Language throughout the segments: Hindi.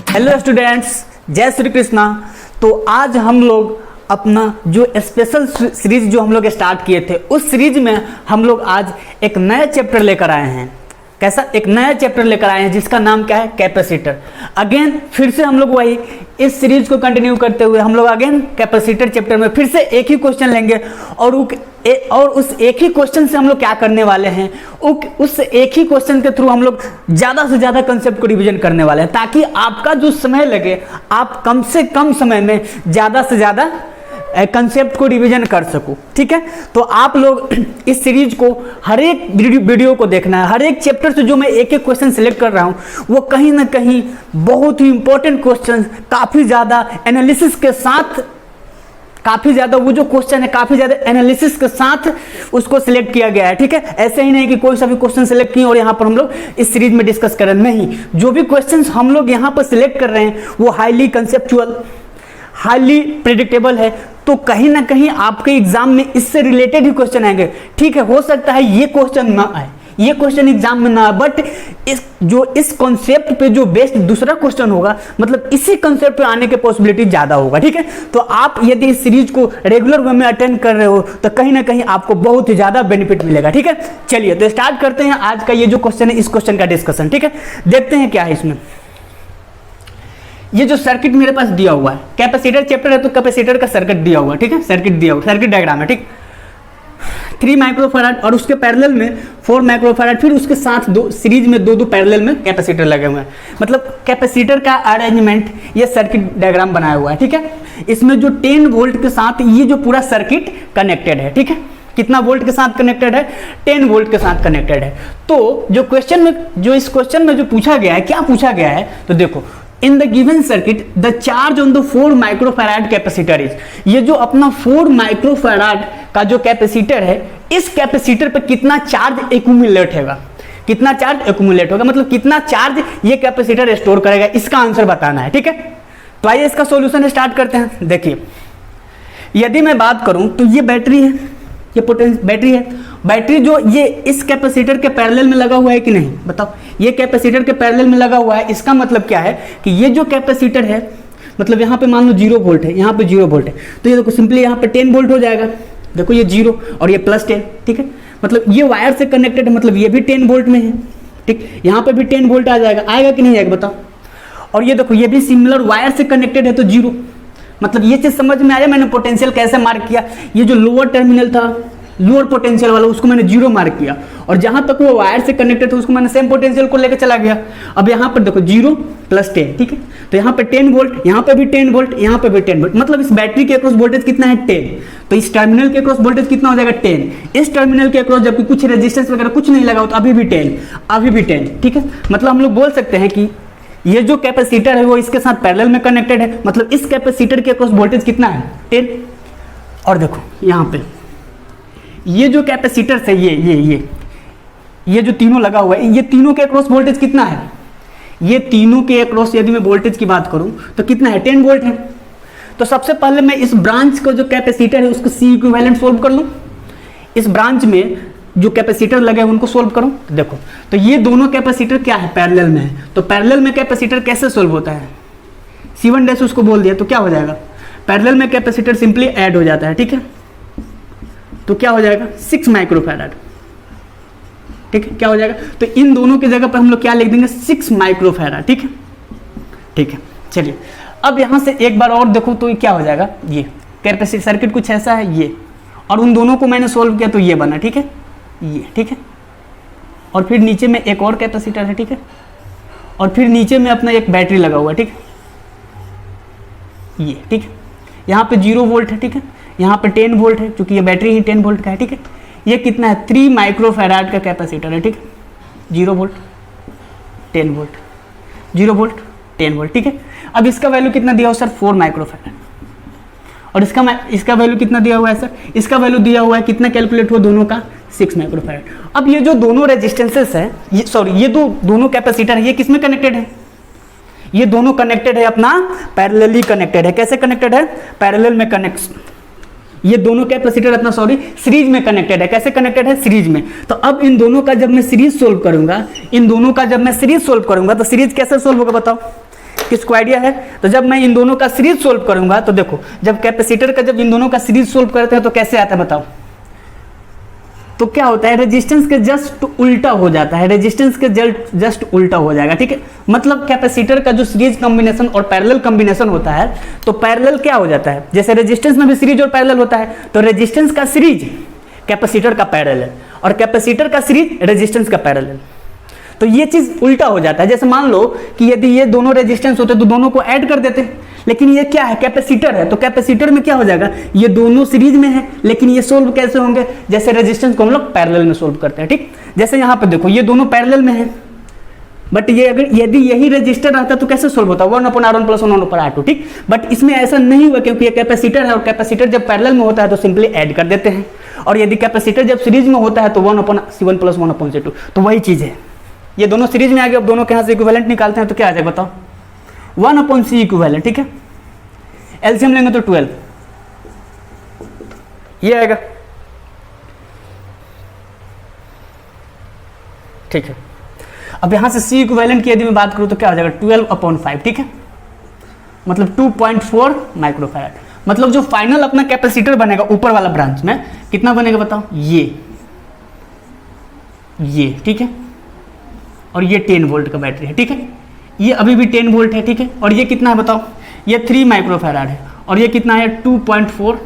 हेलो स्टूडेंट्स, जय श्री कृष्णा। तो आज हम लोग अपना जो स्पेशल सीरीज जो हम लोग स्टार्ट किए थे, उस सीरीज में हम लोग आज एक नया चैप्टर लेकर आए हैं। कैसा? एक नया चैप्टर लेकर आए हैं जिसका नाम क्या है? कैपेसिटर। अगेन फिर से हम लोग वही इस सीरीज को कंटिन्यू करते हुए हम लोग अगेन कैपेसिटर चैप्टर में फिर से एक ही क्वेश्चन लेंगे और उस एक ही क्वेश्चन से हम लोग क्या करने वाले हैं, उस एक ही क्वेश्चन के थ्रू हम लोग ज़्यादा से ज़्यादा कंसेप्ट को रिवीजन करने वाले हैं, ताकि आपका जो समय लगे आप कम से कम समय में ज़्यादा से ज़्यादा कंसेप्ट को रिवीजन कर सको। ठीक है, तो आप लोग इस सीरीज को हर एक वीडियो को देखना है। हर एक चैप्टर से जो मैं एक एक क्वेश्चन सिलेक्ट कर रहा हूँ वो कहीं ना कहीं बहुत ही इंपॉर्टेंट क्वेश्चन, काफ़ी ज़्यादा एनालिसिस के साथ, काफ़ी ज़्यादा वो जो क्वेश्चन है काफ़ी ज़्यादा एनालिसिस के साथ उसको सिलेक्ट किया गया है। ठीक है, ऐसे ही नहीं कि कोई सा भी क्वेश्चन सिलेक्ट किए और यहाँ पर हम लोग इस सीरीज में डिस्कस करें, नहीं। जो भी क्वेश्चन हम लोग यहाँ पर सिलेक्ट कर रहे हैं वो हाईली कंसेप्चुअल, हाईली प्रेडिक्टेबल है, तो कहीं ना कहीं आपके एग्जाम में इससे रिलेटेड ही क्वेश्चन आएंगे। ठीक है, हो सकता है ये क्वेश्चन ना आए, ये क्वेश्चन एग्जाम में ना आए, बट इस कॉन्सेप्ट पे जो बेस्ड दूसरा क्वेश्चन होगा, मतलब इसी कॉन्सेप्ट पे आने के पॉसिबिलिटी ज्यादा होगा। ठीक है, तो आप यदि इस सीरीज को रेगुलर वे में अटेंड कर रहे हो तो कहीं ना कहीं आपको बहुत ही ज्यादा बेनिफिट मिलेगा। ठीक है, चलिए तो स्टार्ट करते हैं आज का ये जो क्वेश्चन है, इस क्वेश्चन का डिस्कशन। ठीक है, देखते हैं क्या है इसमें। ये जो सर्किट मेरे पास दिया हुआ है, कैपेसिटर चैप्टर है तो कैपेसिटर का सर्किट दिया हुआ है। ठीक है, सर्किट दिया हुआ, सर्किट डायग्राम है। ठीक, 3 माइक्रोफैराड और उसके पैरेलल में 4 माइक्रोफैराड, फिर उसके साथ दो सीरीज में दो पैरेलल में कैपेसिटर लगे हुए हैं। मतलब कैपेसिटर का अरेंजमेंट ये सर्किट डायग्राम बनाया हुआ है। ठीक है, इसमें जो 10 वोल्ट के साथ ये जो पूरा सर्किट कनेक्टेड है। ठीक है, कितना वोल्ट के साथ कनेक्टेड है? 10 वोल्ट के साथ कनेक्टेड है। तो जो क्वेश्चन में, जो इस क्वेश्चन में जो पूछा गया है, क्या पूछा गया है, तो देखो, in the given circuit the charge on the 4 microfarad capacitor is, ये जो अपना 4 माइक्रोफैराड का जो कैपेसिटर है, इस कैपेसिटर पे कितना चार्ज एक्यूमुलेट होगा, कितना चार्ज एक्यूमुलेट होगा, मतलब कितना चार्ज ये कैपेसिटर स्टोर करेगा, इसका आंसर बताना है। ठीक है, तो आइए इसका सॉल्यूशन स्टार्ट करते हैं। देखिए, यदि मैं बात करूं तो ये बैटरी है, ये पोटेंशियल बैटरी है। बैटरी जो ये इस कैपेसिटर के पैरेलल में लगा हुआ है कि नहीं, बताओ। ये कैपेसिटर के पैरेलल में लगा हुआ है, इसका मतलब क्या है कि ये जो कैपेसिटर है, मतलब यहाँ पे मान लो 0 वोल्ट है, यहाँ पे 0 वोल्ट है, तो ये देखो सिंपली यहाँ पे 10 वोल्ट हो जाएगा। देखो ये 0 और ये +10। ठीक है, मतलब ये वायर से कनेक्टेड है, मतलब ये भी 10 वोल्ट में है। ठीक, यहाँ पे भी 10 वोल्ट आ जाएगा, आएगा कि नहीं आएगा बताओ। और ये देखो ये भी सिमिलर वायर से कनेक्टेड है तो 0। मतलब ये चीज समझ में आया मैंने पोटेंशियल कैसे मार्क किया। ये जो लोअर टर्मिनल था, लोअर पोटेंशियल वाला, उसको मैंने 0 मार्क किया, और जहां तक वो वायर से कनेक्टेड था उसको मैंने सेम पोटेंशियल को लेकर चला गया। अब यहाँ पर देखो 0 + 10। ठीक है, तो यहाँ पे 10 वोल्ट, यहाँ पे भी 10 वोल्ट, यहाँ पे भी 10 वोल्ट, मतलब इस बैटरी के अक्रॉस वोल्टेज कितना है? 10। तो इस टर्मिनल के अक्रॉस वोल्टेज कितना हो जाएगा? 10। इस टर्मिनल के अक्रॉस जबकि कुछ रेजिस्टेंस वगैरह कुछ नहीं लगा हो तो अभी भी 10, अभी भी 10। ठीक है, मतलब हम लोग बोल सकते हैं कि ये जो कैपेसिटर है वो इसके साथ पैरेलल में कनेक्टेड है, मतलब इस कैपेसिटर के अक्रॉस वोल्टेज कितना है? 10। और देखो यहाँ पे ये जो कैपेसिटर है, ये जो तीनों लगा हुआ है, ये तीनों के अक्रॉस वोल्टेज कितना है? ये तीनों के अक्रॉस यदि मैं वोल्टेज की बात करूं तो कितना है? 10 वोल्ट है। तो सबसे पहले मैं इस ब्रांच को जो कैपेसिटर है उसको C इक्विवेलेंट सोल्व कर लूं। इस ब्रांच में जो कैपेसिटर लगे हैं उनको सोल्व करूं। तो देखो, तो ये दोनों कैपेसिटर क्या है? पैरेलल में है। तो पैरेलल में कैपेसिटर कैसे सोल्व होता है? C1 उसको बोल दिया तो क्या हो जाएगा? पैरेलल में कैपेसिटर सिंपली ऐड हो जाता है। ठीक है, तो क्या हो जाएगा? 6 माइक्रोफैराड। ठीक है, क्या हो जाएगा? तो इन दोनों की जगह पर हम लोग क्या लिख देंगे? 6 माइक्रोफैराड। ठीक है, ठीक है, चलिए अब यहां से एक बार और देखो तो ये क्या हो जाएगा? ये कैपेसिटर सर्किट कुछ ऐसा है ये, और उन दोनों को मैंने सोल्व किया तो ये बना। ठीक है, ये ठीक है, और फिर नीचे में एक और कैपेसिटर है। ठीक है, और फिर नीचे में अपना एक बैटरी लगा हुआ है। ठीक है, ये ठीक है, यहाँ पे 0 वोल्ट है। ठीक है, यहाँ पे 10 वोल्ट है, क्योंकि ये बैटरी ही 10 वोल्ट का है। ठीक है, ये कितना है? 3 माइक्रोफैराड का कैपेसिटर है। ठीक है, 0 वोल्ट 10 वोल्ट, 0 वोल्ट 10 वोल्ट। ठीक है, अब इसका वैल्यू कितना दिया हुआ सर? 4 माइक्रोफैराड। और इसका वैल्यू कितना दिया हुआ है सर? इसका वैल्यू दिया हुआ है, कितना कैलकुलेट हुआ दोनों का? 6 माइक्रोफैराड। अब ये जो दोनों रेजिस्टेंसेस है, ये दोनों कैपेसिटर है, ये किसमें कनेक्टेड है? ये दोनों कनेक्टेड है अपना पैरेलली कनेक्टेड है। कैसे कनेक्टेड है? पैरेलल में कनेक्ट, ये दोनों कैपेसिटर अपना सीरीज में कनेक्टेड है। कैसे कनेक्टेड है? सीरीज में। तो अब इन दोनों का जब मैं सीरीज सोल्व करूंगा, तो सीरीज कैसे सोल्व होगा बताओ? किसको आइडिया है? तो जब मैं इन दोनों का सीरीज सोल्व करूंगा तो देखो, जब कैपेसिटर का जब इन दोनों का सीरीज सोल्व करते हैं तो कैसे आता है बताओ? तो क्या होता है, रेजिस्टेंस के जस्ट उल्टा हो जाता है, रेजिस्टेंस के जस्ट उल्टा हो जाएगा, ठीक है। मतलब कैपेसिटर का जो सीरीज कॉम्बिनेशन और पैरेलल कॉम्बिनेशन होता है, तो पैरेलल क्या हो जाता है, जैसे रेजिस्टेंस में भी सीरीज और पैरेलल होता है, तो रेजिस्टेंस का सीरीज कैपेसिटर का पैरेलल और कैपेसिटर का सीरीज रेजिस्टेंस का पैरेलल। तो ये चीज उल्टा हो जाता है। जैसे मान लो कि यदि ये दोनों रेजिस्टेंस होते तो दोनों को ऐड कर देते, लेकिन ये क्या है, कैपेसिटर है, तो कैपेसिटर में क्या हो जाएगा, ये दोनों सीरीज में है, लेकिन ये सोल्व कैसे होंगे, जैसे रेजिस्टेंस को हम लोग पैरेलल में सोल्व करते हैं, ठीक। जैसे यहाँ पे देखो ये दोनों पैरेलल में है, बट ये अगर यदि यही रेजिस्टर रहता तो कैसे सोल्व होता, 1/R1 + 1/R2, ठीक। बट इसमें ऐसा नहीं हुआ क्योंकि ये कैपेसिटर है और कैपेसिटर जब पैरेलल में होता है तो सिंपली ऐड कर देते हैं, और यदि कैपेसिटर जब सीरीज में होता है तो 1/C1 + 1/C2, तो वही चीज है। ये दोनों सीरीज में आ गए, अब दोनों के यहाँ से इक्विवेलेंट निकालते हैं तो क्या आ जाएगा बताओ, 1/C इक्विवेलेंट, ठीक है। एलसीएम लेंगे तो 12 ये आएगा, ठीक है। अब यहां से C इक्विवेलेंट की यदि मैं बात करूं तो क्या हो जाएगा, 12/5, ठीक है। मतलब 2.4 माइक्रोफैराड। मतलब जो फाइनल अपना कैपेसिटर बनेगा ऊपर वाला ब्रांच में कितना बनेगा बताओ, ये ठीक है, और ये 10 वोल्ट का बैटरी है, ठीक है। ये अभी भी 10 वोल्ट है, ठीक है। और ये कितना है बताओ, ये 3 माइक्रोफैराड है, और ये कितना है 2.4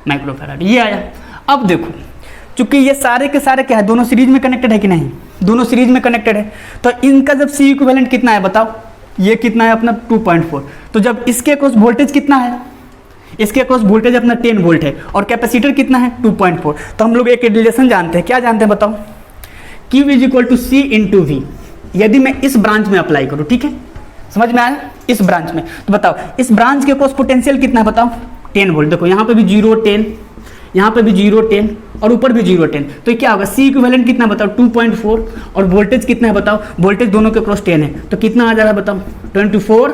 माइक्रोफैराड, ये आया। अब देखो चूंकि ये सारे के सारे क्या है, दोनों सीरीज में कनेक्टेड है कि नहीं, दोनों सीरीज में कनेक्टेड है, तो इनका जब C इक्विवेलेंट कितना है बताओ, ये कितना है अपना 2.4, तो जब इसके अक्रॉस वोल्टेज कितना है, इसके अक्रॉस वोल्टेज अपना 10 वोल्ट है और कैपेसिटर कितना है 2.4, तो हम लोग एक रिलेशन जानते हैं, क्या जानते हैं बताओ, Q = C × V। यदि मैं इस ब्रांच में अप्लाई करूं, ठीक है, समझ में आया, इस ब्रांच में, तो बताओ इस ब्रांच के अक्रॉस पोटेंशियल कितना है बताओ, 10 वोल्ट। देखो यहाँ पे भी 0 10, यहाँ पे भी 0 10 और ऊपर भी 0 10, तो क्या होगा, C इक्विवेलेंट कितना बताओ 2.4, और वोल्टेज कितना है बताओ, वोल्टेज दोनों के अक्रॉस 10 है, तो कितना आ जाएगा बताओ 24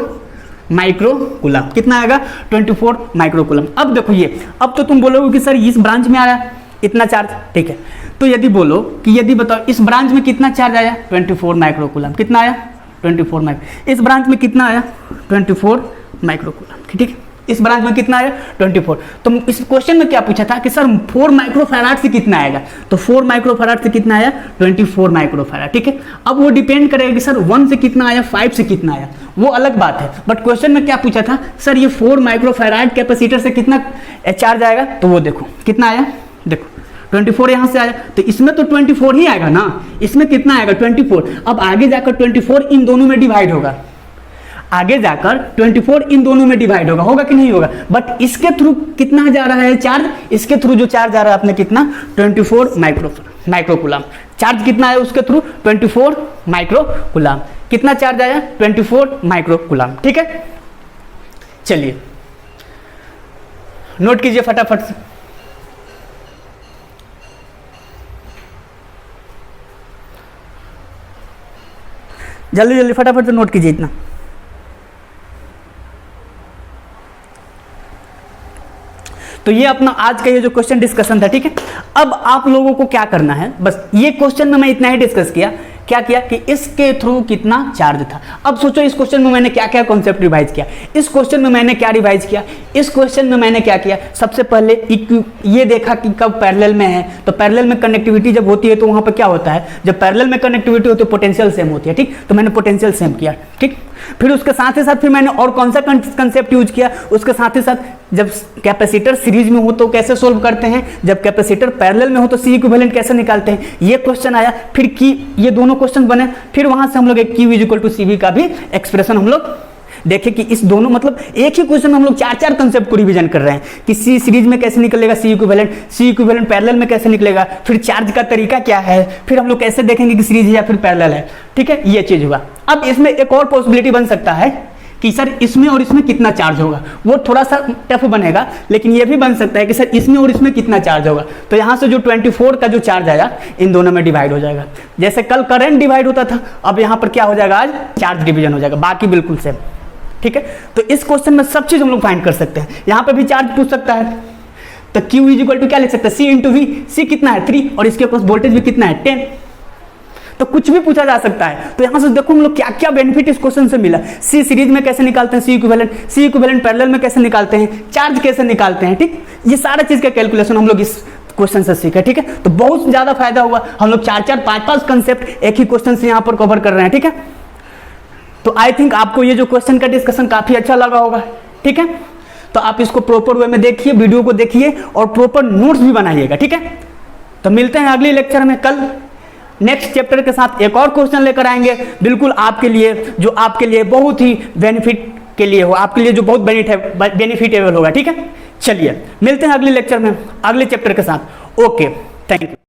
माइक्रोकूलम। कितना आएगा 24 माइक्रोकूलम। अब देखो ये, अब तो तुम बोलोगे कि सर इस ब्रांच में आया इतना चार्ज, ठीक है। तो यदि बोलो कि यदि बताओ इस ब्रांच में कितना चार्ज आया 24 माइक्रोकूलम, कितना आया 24 माइक्रो, इस ब्रांच में कितना आया 24 माइक्रोकूलम, ठीक है। इस ब्रांच में कितना आया 24। तो इस क्वेश्चन में क्या पूछा था कि सर 4 माइक्रोफैराड से कितना आएगा, तो 4 माइक्रोफैराड से कितना आया 24 माइक्रोफैराड, ठीक है। अब वो डिपेंड करेगा कि सर 1 से कितना आया, 5 से कितना आया, वो अलग बात है, बट क्वेश्चन में क्या पूछा था, सर ये 4 माइक्रोफैराड कैपेसिटर से कितना चार्ज आएगा, तो वो देखो कितना आया, देखो 24 यहाँ से आया, तो इसमें तो 24 ही आएगा ना, इसमें कितना आएगा 24। अब आगे जाकर 24 इन दोनों में डिवाइड होगा, आगे जाकर 24 इन दोनों में डिवाइड होगा कि नहीं होगा, बट इसके थ्रू कितना जा रहा है चार्ज, इसके थ्रू जो चार्ज आ रहा है अपने कितना 24 माइक्रोकूलम। चार्ज कितना है उसके थ्रू 24 माइक्रोकूलम। कितना चार्ज आया 24 माइक्रोकूलम, ठीक है। चलिए नोट कीजिए फटाफट से, जल्दी जल्दी फटाफट से नोट कीजिए इतना। तो ये अपना आज का ये जो क्वेश्चन डिस्कशन था, ठीक है। अब आप लोगों को क्या करना है, बस ये क्वेश्चन में मैं इतना ही डिस्कस किया, क्या किया कि इसके थ्रू कितना चार्ज था। अब सोचो इस क्वेश्चन में मैंने क्या क्या कॉन्सेप्ट रिवाइज किया, इस क्वेश्चन में मैंने क्या रिवाइज किया, इस क्वेश्चन में मैंने क्या किया, सबसे पहले ये देखा कि कब पैरेलल में है, तो पैरेलल में कनेक्टिविटी जब होती है तो वहां पर क्या होता है, जब पैरेलल में कनेक्टिविटी होती है पोटेंशियल सेम होती है, ठीक। तो मैंने पोटेंशियल सेम किया, ठीक। फिर उसके साथ ही साथ फिर मैंने और कौन सा कंसेप्ट यूज किया, उसके साथ ही साथ जब कैपेसिटर सीरीज में हो तो कैसे सोल्व करते हैं, जब कैपेसिटर पैरेलल में हो तो C इक्विवेलेंट कैसे निकालते हैं, ये क्वेश्चन आया। फिर की ये दोनों क्वेश्चन बने, फिर वहां से हम लोग एक Q = CV का भी एक्सप्रेशन हम लोग देखे कि इस दोनों मतलब एक ही क्वेश्चन में हम लोग 4 कंसेप्ट को रिवीजन कर रहे हैं कि C सीरीज में कैसे निकलेगा C इक्विवेलेंट पैरेलल में कैसे निकलेगा, फिर चार्ज का तरीका क्या है, फिर हम लोग कैसे देखेंगे कि सीरीज है या फिर पैरेलल है, ठीक है। ये चीज हुआ। अब इसमें एक और पॉसिबिलिटी बन सकता है कि सर इसमें और इसमें कितना चार्ज होगा, वो थोड़ा सा टफ बनेगा, लेकिन ये भी बन सकता है कि सर इसमें और इसमें कितना चार्ज होगा। तो यहाँ से जो 24 का जो चार्ज आया इन दोनों में डिवाइड हो जाएगा, जैसे कल करंट डिवाइड होता था, अब यहाँ पर क्या हो जाएगा, आज चार्ज डिवीजन हो जाएगा, बाकी बिल्कुल सेम, ठीक है। तो इस क्वेश्चन में सब चीज हम लोग फाइंड कर सकते हैं। यहाँ पे भी चार्ज पूछ सकता है, तो Q = क्या लिख सकते हैं, C × V। C कितना है 3 और इसके पास वोल्टेज भी कितना है 10, तो कुछ भी पूछा जा सकता है। तो यहाँ से देखो हम लोग क्या क्या बेनिफिट इस क्वेश्चन से मिला, सी सीरीज में कैसे निकालते हैं सी इक्विवेलेंट पैरेलल में कैसे निकालते हैं, चार्ज कैसे निकालते हैं, ठीक, ये सारा चीज का कैलकुलेशन हम लोग इस क्वेश्चन से सीखे, ठीक है। तो बहुत ज्यादा फायदा हुआ, हम लोग 4-4, 5-5 कंसेप्ट एक ही क्वेश्चन से यहाँ पर कवर कर रहे हैं, ठीक है। तो आई थिंक आपको ये जो क्वेश्चन का डिस्कशन काफी अच्छा लगा होगा, ठीक है। तो आप इसको प्रॉपर वे में देखिए, वीडियो को देखिए और प्रॉपर नोट्स भी बनाइएगा, ठीक है। तो मिलते हैं अगले लेक्चर में, कल नेक्स्ट चैप्टर के साथ एक और क्वेश्चन लेकर आएंगे, बिल्कुल आपके लिए, जो आपके लिए बहुत ही बेनिफिट के लिए हो, आपके लिए जो बहुत बेनिफिटेबल होगा, ठीक है। चलिए मिलते हैं अगले लेक्चर में अगले चैप्टर के साथ। Okay, thank you.